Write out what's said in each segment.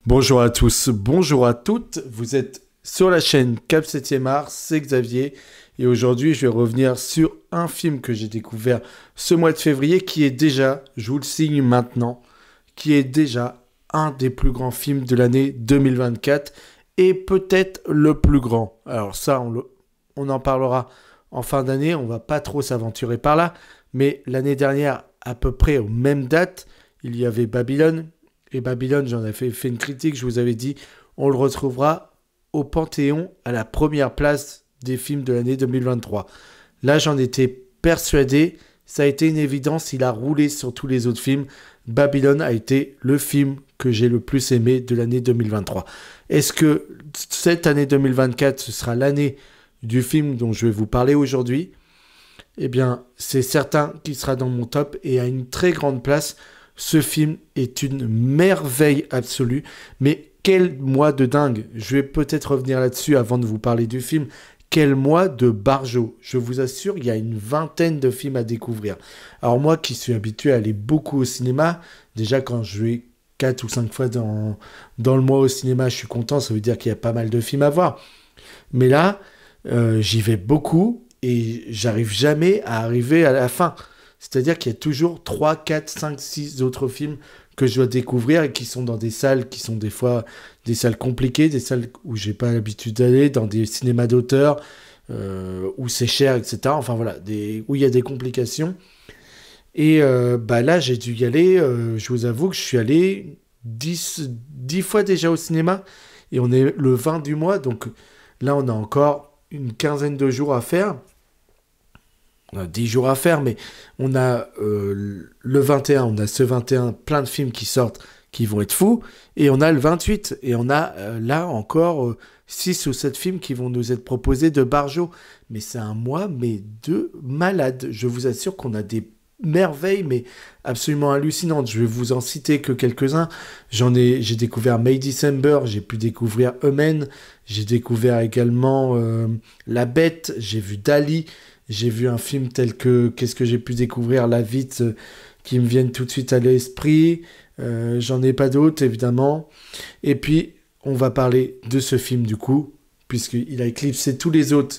Bonjour à tous, bonjour à toutes, vous êtes sur la chaîne Cap 7e Art, c'est Xavier, et aujourd'hui je vais revenir sur un film que j'ai découvert ce mois de février qui est déjà, je vous le signe maintenant, qui est déjà un des plus grands films de l'année 2024 et peut-être le plus grand. Alors ça, on en parlera en fin d'année, on va pas trop s'aventurer par là, mais l'année dernière, à peu près aux mêmes dates, il y avait Babylone. Et Babylone, j'en avais fait une critique, je vous avais dit, on le retrouvera au Panthéon à la première place des films de l'année 2023. Là, j'en étais persuadé, ça a été une évidence, il a roulé sur tous les autres films. Babylone a été le film que j'ai le plus aimé de l'année 2023. Est-ce que cette année 2024, ce sera l'année du film dont je vais vous parler aujourd'hui? Eh bien, c'est certain qu'il sera dans mon top et à une très grande place. Ce film est une merveille absolue, mais quel mois de dingue! Je vais peut-être revenir là-dessus avant de vous parler du film. Quel mois de barjo! Je vous assure, il y a une vingtaine de films à découvrir. Alors moi qui suis habitué à aller beaucoup au cinéma, déjà quand je vais 4 ou 5 fois dans le mois au cinéma, je suis content, ça veut dire qu'il y a pas mal de films à voir. Mais là, j'y vais beaucoup et j'arrive jamais à arriver à la fin. C'est-à-dire qu'il y a toujours 3, 4, 5, 6 autres films que je dois découvrir et qui sont dans des salles qui sont des fois des salles compliquées, des salles où j'ai pas l'habitude d'aller, dans des cinémas d'auteur, où c'est cher, etc. Enfin voilà, où il y a des complications. Et là, j'ai dû y aller, je vous avoue que je suis allé 10 fois déjà au cinéma et on est le 20 du mois, donc là, on a encore une quinzaine de jours à faire. On a 10 jours à faire, mais on a le 21, on a ce 21, plein de films qui sortent, qui vont être fous, et on a le 28, et on a là encore 6 ou 7 films qui vont nous être proposés de Barjo. Mais c'est un mois, mais de malade. Je vous assure qu'on a des merveilles, mais absolument hallucinantes. Je vais vous en citer que quelques-uns. J'ai découvert May December, j'ai pu découvrir Eumen, j'ai découvert également La Bête, j'ai vu Dali. J'ai vu un film tel que qu'est-ce que j'ai pu découvrir là vite qui me viennent tout de suite à l'esprit. J'en ai pas d'autres évidemment. Et puis on va parler de ce film du coup puisqu'il a éclipsé tous les autres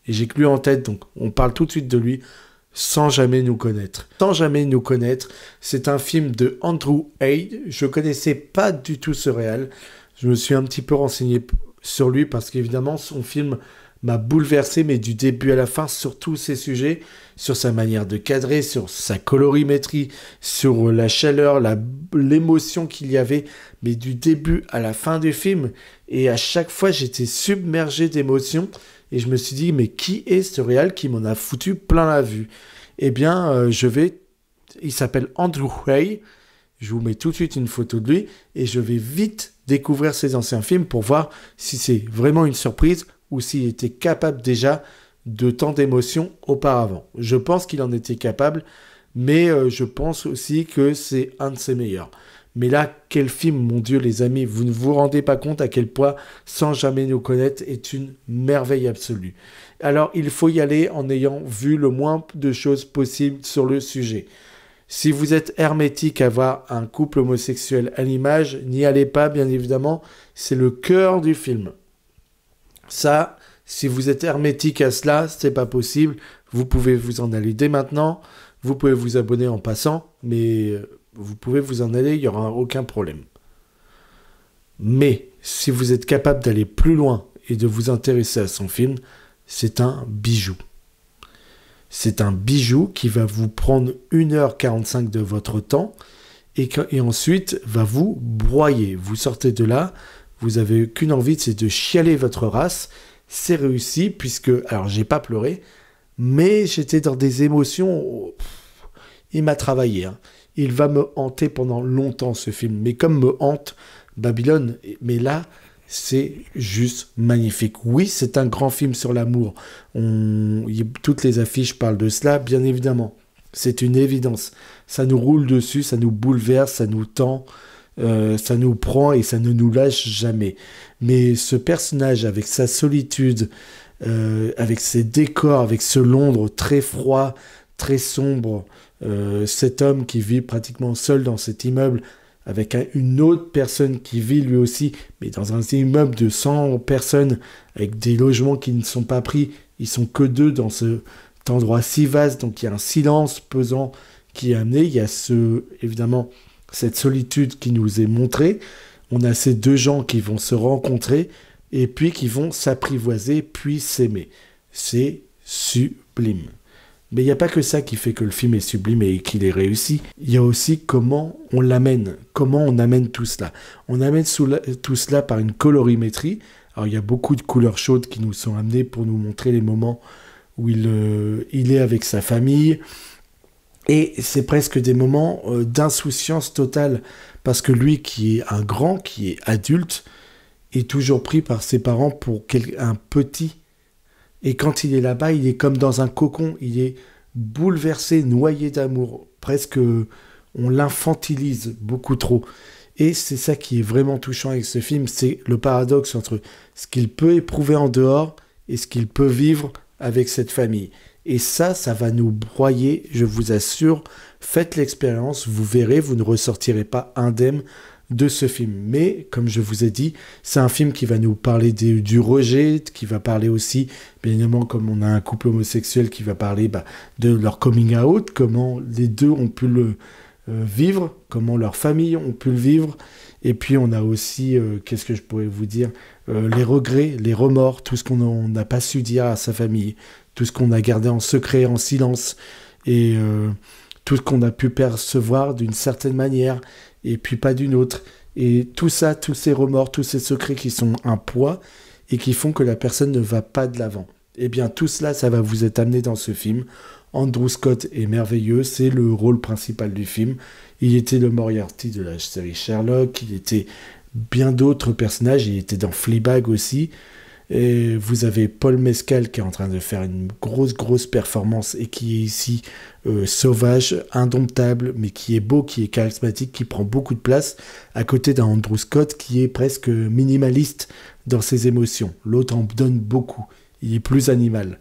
et j'ai que lui en tête, donc on parle tout de suite de lui sans jamais nous connaître. Sans jamais nous connaître, c'est un film de Andrew Haigh. Je connaissais pas du tout ce réal. Je me suis un petit peu renseigné sur lui parce qu'évidemment son film m'a bouleversé, mais du début à la fin, sur tous ces sujets, sur sa manière de cadrer, sur sa colorimétrie, sur la chaleur, l'émotion qu'il y avait, mais du début à la fin du film. Et à chaque fois, j'étais submergé d'émotions, et je me suis dit, mais qui est ce réal qui m'en a foutu plein la vue? Eh bien, il s'appelle Andrew Haigh, je vous mets tout de suite une photo de lui, et je vais vite découvrir ses anciens films pour voir si c'est vraiment une surprise, ou s'il était capable déjà de tant d'émotions auparavant. Je pense qu'il en était capable, mais je pense aussi que c'est un de ses meilleurs. Mais là, quel film, mon Dieu les amis, vous ne vous rendez pas compte à quel point Sans jamais nous connaître est une merveille absolue. Alors, il faut y aller en ayant vu le moins de choses possible sur le sujet. Si vous êtes hermétique à voir un couple homosexuel à l'image, n'y allez pas, bien évidemment, c'est le cœur du film. Ça, si vous êtes hermétique à cela, c'est pas possible. Vous pouvez vous en aller dès maintenant. Vous pouvez vous abonner en passant, mais vous pouvez vous en aller, il n'y aura aucun problème. Mais si vous êtes capable d'aller plus loin et de vous intéresser à son film, c'est un bijou. C'est un bijou qui va vous prendre 1h45 de votre temps et ensuite va vous broyer. Vous sortez de là, vous avez qu'une envie, c'est de chialer votre race. C'est réussi puisque, alors j'ai pas pleuré, mais j'étais dans des émotions. Il m'a travaillé. Hein. Il va me hanter pendant longtemps ce film, mais comme me hante Babylone. Mais là, c'est juste magnifique. Oui, c'est un grand film sur l'amour. Toutes les affiches parlent de cela, bien évidemment. C'est une évidence. Ça nous roule dessus, ça nous bouleverse, ça nous tend. Ça nous prend et ça ne nous lâche jamais. Mais ce personnage, avec sa solitude, avec ses décors, avec ce Londres très froid, très sombre, cet homme qui vit pratiquement seul dans cet immeuble, avec une autre personne qui vit lui aussi, mais dans un immeuble de 100 personnes, avec des logements qui ne sont pas pris. Ils sont que deux dans cet endroit si vaste, donc il y a un silence pesant qui est amené. Il y a évidemment cette solitude qui nous est montrée. On a ces deux gens qui vont se rencontrer et puis qui vont s'apprivoiser puis s'aimer. C'est sublime. Mais il n'y a pas que ça qui fait que le film est sublime et qu'il est réussi. Il y a aussi comment on l'amène, comment on amène tout cela. On amène tout cela par une colorimétrie. Alors il y a beaucoup de couleurs chaudes qui nous sont amenées pour nous montrer les moments où il est avec sa famille. Et c'est presque des moments d'insouciance totale. Parce que lui qui est un grand, qui est adulte, est toujours pris par ses parents pour un petit. Et quand il est là-bas, il est comme dans un cocon, il est bouleversé, noyé d'amour. Presque, on l'infantilise beaucoup trop. Et c'est ça qui est vraiment touchant avec ce film, c'est le paradoxe entre ce qu'il peut éprouver en dehors et ce qu'il peut vivre avec cette famille. Et ça va nous broyer, je vous assure. Faites l'expérience, vous verrez, vous ne ressortirez pas indemne de ce film. Mais, comme je vous ai dit, c'est un film qui va nous parler du rejet, qui va parler aussi, bien évidemment, comme on a un couple homosexuel, qui va parler de leur coming out, comment les deux ont pu le vivre, comment leurs familles ont pu le vivre. Et puis, on a aussi, qu'est-ce que je pourrais vous dire, les regrets, les remords, tout ce qu'on n'a pas su dire à sa famille, tout ce qu'on a gardé en secret, en silence, et tout ce qu'on a pu percevoir d'une certaine manière, et puis pas d'une autre. Et tout ça, tous ces remords, tous ces secrets qui sont un poids, et qui font que la personne ne va pas de l'avant. Eh bien, tout cela, ça va vous être amené dans ce film. Andrew Scott est merveilleux, c'est le rôle principal du film. Il était le Moriarty de la série Sherlock, il était bien d'autres personnages, il était dans Fleabag aussi. Et vous avez Paul Mescal qui est en train de faire une grosse performance et qui est ici sauvage, indomptable, mais qui est beau, qui est charismatique, qui prend beaucoup de place, à côté d'un Andrew Scott qui est presque minimaliste dans ses émotions. L'autre en donne beaucoup, il est plus animal.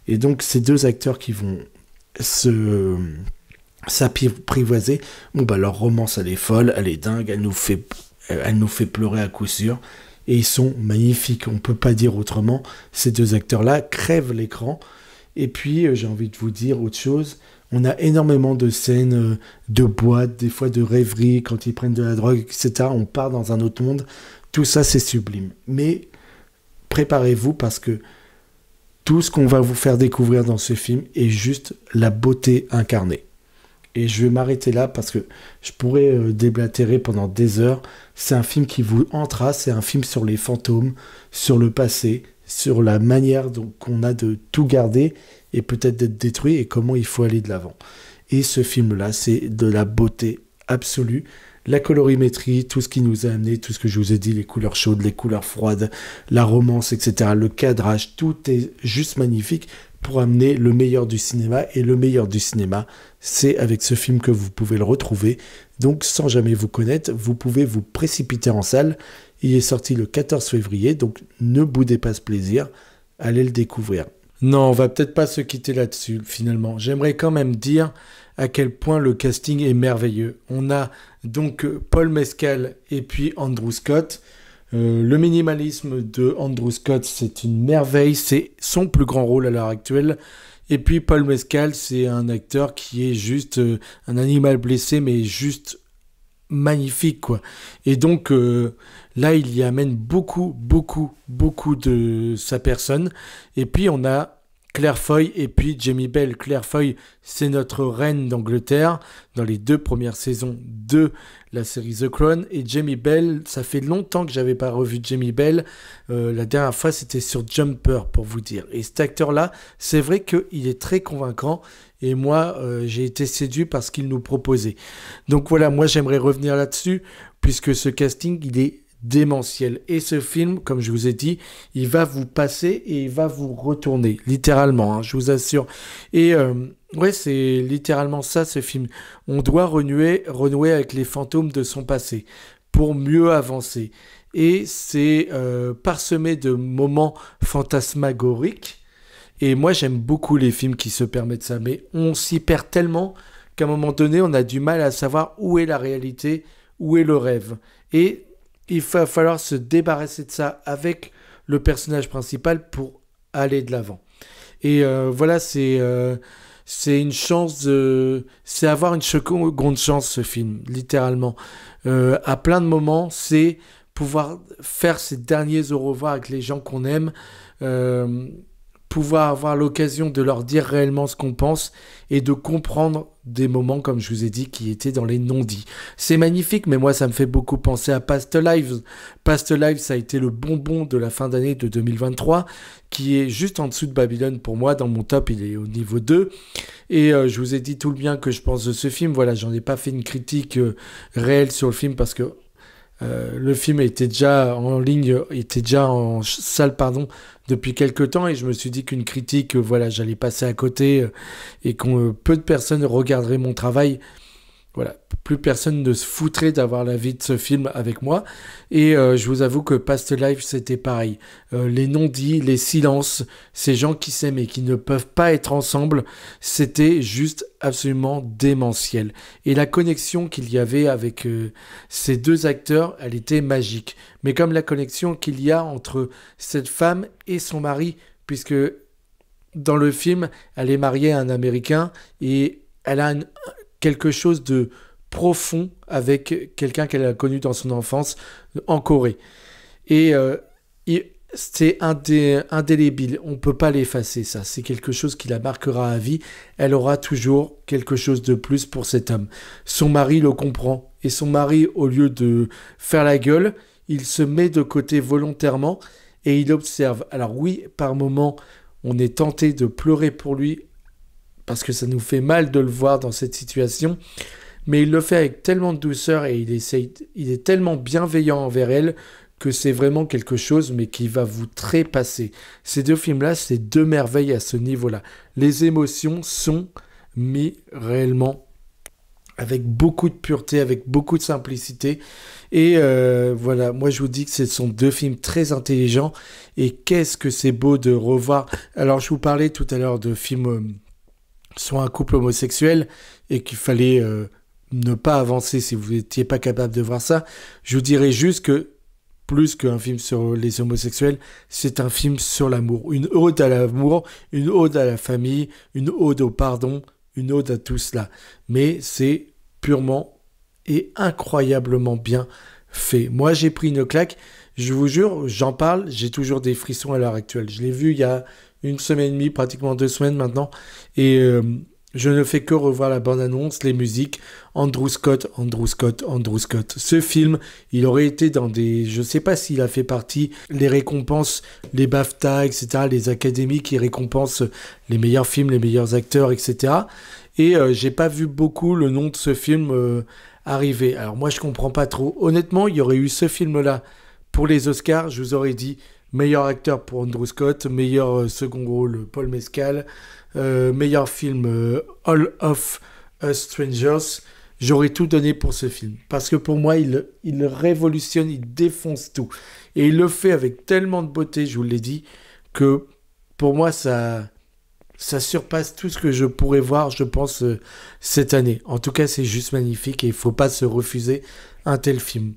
Et donc ces deux acteurs qui vont s'apprivoiser, leur romance elle est folle, elle est dingue, elle nous fait pleurer à coup sûr. Et ils sont magnifiques, on ne peut pas dire autrement. Ces deux acteurs-là crèvent l'écran. Et puis, j'ai envie de vous dire autre chose. On a énormément de scènes de boîte, des fois de rêverie, quand ils prennent de la drogue, etc. On part dans un autre monde. Tout ça, c'est sublime. Mais préparez-vous parce que tout ce qu'on va vous faire découvrir dans ce film est juste la beauté incarnée. Et je vais m'arrêter là parce que je pourrais déblatérer pendant des heures. C'est un film qui vous entrace, c'est un film sur les fantômes, sur le passé, sur la manière qu'on a de tout garder et peut-être d'être détruit et comment il faut aller de l'avant. Et ce film-là, c'est de la beauté absolue. La colorimétrie, tout ce qui nous a amené, tout ce que je vous ai dit, les couleurs chaudes, les couleurs froides, la romance, etc. Le cadrage, tout est juste magnifique pour amener le meilleur du cinéma. Et le meilleur du cinéma, c'est avec ce film que vous pouvez le retrouver. Donc, sans jamais vous connaître, vous pouvez vous précipiter en salle. Il est sorti le 14 février, donc ne boudez pas ce plaisir. Allez le découvrir. Non, on va peut-être pas se quitter là-dessus, finalement. J'aimerais quand même dire à quel point le casting est merveilleux. On a donc Paul Mescal et puis Andrew Scott. Le minimalisme de Andrew Scott, c'est une merveille, c'est son plus grand rôle à l'heure actuelle. Et puis Paul Mescal, c'est un acteur qui est juste un animal blessé, mais juste magnifique, quoi. Et donc là, il y amène beaucoup de sa personne. Et puis on a Claire Foy et puis Jamie Bell. Claire Foy, c'est notre reine d'Angleterre dans les 2 premières saisons de la série The Crown. Et Jamie Bell, ça fait longtemps que j'avais pas revu Jamie Bell. La dernière fois, c'était sur Jumper, pour vous dire. Et cet acteur-là, c'est vrai qu'il est très convaincant. Et moi, j'ai été séduit par ce qu'il nous proposait. Donc voilà, moi, j'aimerais revenir là-dessus, puisque ce casting, il est démentiel. Et ce film, comme je vous ai dit, il va vous passer et il va vous retourner, littéralement, hein, je vous assure. Et ouais, c'est littéralement ça, ce film. On doit renouer avec les fantômes de son passé pour mieux avancer. Et c'est parsemé de moments fantasmagoriques. Et moi, j'aime beaucoup les films qui se permettent ça, mais on s'y perd tellement qu'à un moment donné, on a du mal à savoir où est la réalité, où est le rêve. Et il va falloir se débarrasser de ça avec le personnage principal pour aller de l'avant. Et voilà, c'est une chance c'est avoir une seconde chance, ce film, littéralement. À plein de moments, c'est pouvoir faire ces derniers au revoir avec les gens qu'on aime, pouvoir avoir l'occasion de leur dire réellement ce qu'on pense et de comprendre des moments, comme je vous ai dit, qui étaient dans les non-dits. C'est magnifique, mais moi, ça me fait beaucoup penser à Past Lives. Past Lives, ça a été le bonbon de la fin d'année de 2023, qui est juste en dessous de Babylone pour moi. Dans mon top, il est au niveau 2. Et je vous ai dit tout le bien que je pense de ce film. Voilà, j'en ai pas fait une critique réelle sur le film parce que le film était déjà en ligne, était déjà en salle, pardon, depuis quelques temps, et je me suis dit qu'une critique, voilà, j'allais passer à côté et que peu de personnes regarderaient mon travail. Voilà, plus personne ne se foutrait d'avoir l'avis de ce film avec moi. Et je vous avoue que Past Life, c'était pareil. Les non-dits, les silences, ces gens qui s'aiment et qui ne peuvent pas être ensemble, c'était juste absolument démentiel. Et la connexion qu'il y avait avec ces deux acteurs, elle était magique. Mais comme la connexion qu'il y a entre cette femme et son mari, puisque dans le film, elle est mariée à un Américain et elle a quelque chose de profond avec quelqu'un qu'elle a connu dans son enfance en Corée. Et c'est indélébile. On ne peut pas l'effacer, ça. C'est quelque chose qui la marquera à vie. Elle aura toujours quelque chose de plus pour cet homme. Son mari le comprend. Et son mari, au lieu de faire la gueule, il se met de côté volontairement et il observe. Alors oui, par moments, on est tenté de pleurer pour lui parce que ça nous fait mal de le voir dans cette situation, mais il le fait avec tellement de douceur et il est tellement bienveillant envers elle que c'est vraiment quelque chose, mais qui va vous trépasser. Ces deux films-là, c'est deux merveilles à ce niveau-là. Les émotions sont mis réellement avec beaucoup de pureté, avec beaucoup de simplicité. Et voilà, moi je vous dis que ce sont deux films très intelligents. Et qu'est-ce que c'est beau de revoir. Alors je vous parlais tout à l'heure de films sur un couple homosexuel et qu'il fallait ne pas avancer si vous n'étiez pas capable de voir ça. Je vous dirais juste que plus qu'un film sur les homosexuels, c'est un film sur l'amour. Une ode à l'amour, une ode à la famille, une ode au pardon, une ode à tout cela. Mais c'est purement et incroyablement bien fait. Moi, j'ai pris une claque. Je vous jure, j'en parle, j'ai toujours des frissons à l'heure actuelle. Je l'ai vu il y a une semaine et demie, pratiquement 2 semaines maintenant. Et je ne fais que revoir la bande-annonce, les musiques. Andrew Scott. Ce film, il aurait été dans des... Je ne sais pas s'il a fait partie, les récompenses, les BAFTA, etc., les académies qui récompensent les meilleurs films, les meilleurs acteurs, etc. Et j'ai pas vu beaucoup le nom de ce film arriver. Alors moi, je comprends pas trop. Honnêtement, il y aurait eu ce film-là pour les Oscars, je vous aurais dit meilleur acteur pour Andrew Scott, meilleur second rôle Paul Mescal, meilleur film All of Us Strangers. J'aurais tout donné pour ce film. Parce que pour moi, il révolutionne, il défonce tout. Et il le fait avec tellement de beauté, je vous l'ai dit, que pour moi, ça surpasse tout ce que je pourrais voir, je pense, cette année. En tout cas, c'est juste magnifique et il ne faut pas se refuser un tel film.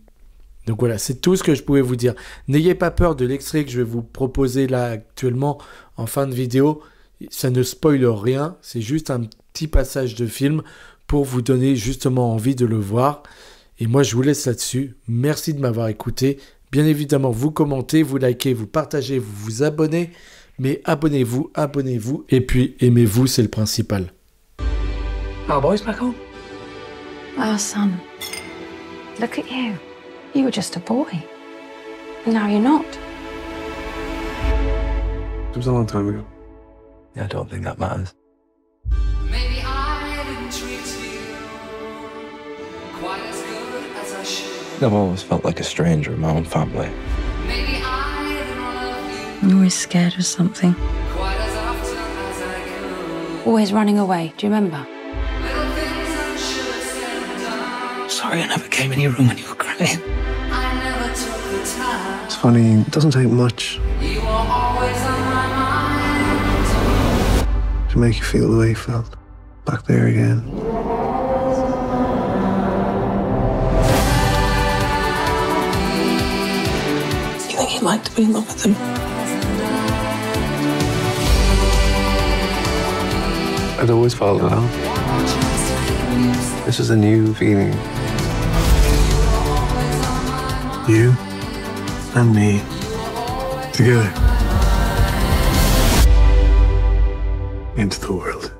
Donc voilà, c'est tout ce que je pouvais vous dire. N'ayez pas peur de l'extrait que je vais vous proposer là actuellement en fin de vidéo. Ça ne spoile rien, c'est juste un petit passage de film pour vous donner justement envie de le voir. Et moi, je vous laisse là-dessus. Merci de m'avoir écouté. Bien évidemment, vous commentez, vous likez, vous partagez, vous vous abonnez. Mais abonnez-vous. Et puis, aimez-vous, c'est le principal. Our boys back home? Our son. Look at you. You were just a boy. And now you're not. It was a long time ago. Yeah, I don't think that matters. Maybe I didn't treat you quite as good as I should. I've always felt like a stranger in my own family. Maybe I didn't love you I'm always scared of something. quite as often as I could. Always running away. Do you remember? Little things I should have said and done. Sorry I never came in your room when you were crying. I never took the time. It's funny, it doesn't take much You were always on my mind. to make you feel the way you felt. Back there again. like to be in love with him. I'd always fallen in love. This is a new feeling. You and me together into the world.